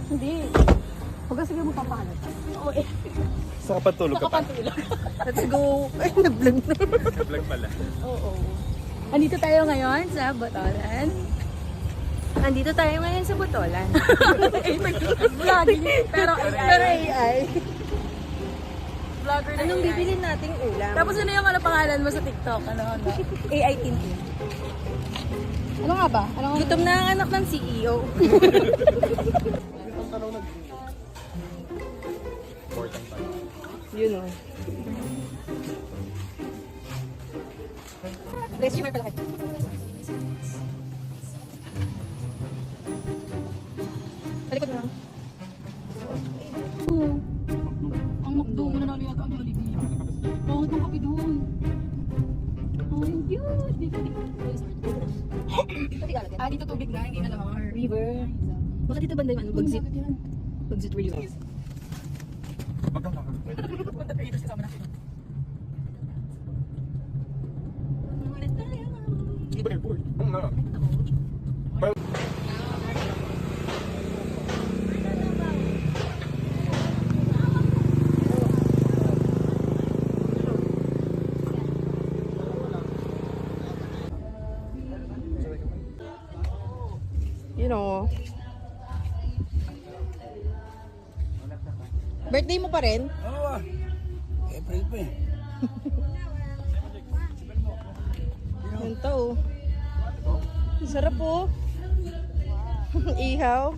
Hindi. Huwag kasi mo papahanap. Oo eh. Sa kapantulog ka pa. Let's go. Ay, nag-vlog na. Nag-vlog pala. Oo. Andito tayo ngayon sa Botolan. Andito tayo ngayon sa Botolan. Vlogging. Pero AI. Vlogger na Anong AI. bibilin nating ulam? Tapos ano yung pangalan mo sa TikTok? Ano? AI Tintin. Ano nga ba? Ano nga? Gutom na ang anak ng CEO. Itong tanong nag important tayo. Yun o. Resume pala kayo. Talikod mo lang. Ang McDo mo na namin yata ang Jollibee. Oo, itong kape doon. Oh, yung cute. Dito. Ah, dito tubig na, hindi na lamar. River. Baka dito banda yung ano, Bagsit. Bakit yan? Bagsit River. Punta tayo dito kasama natin. Hindi ba airport? Oo nga. You know. Birthday mo pa rin? Oo ah. April pa eh. Yan to. Sarap po. Ihaw.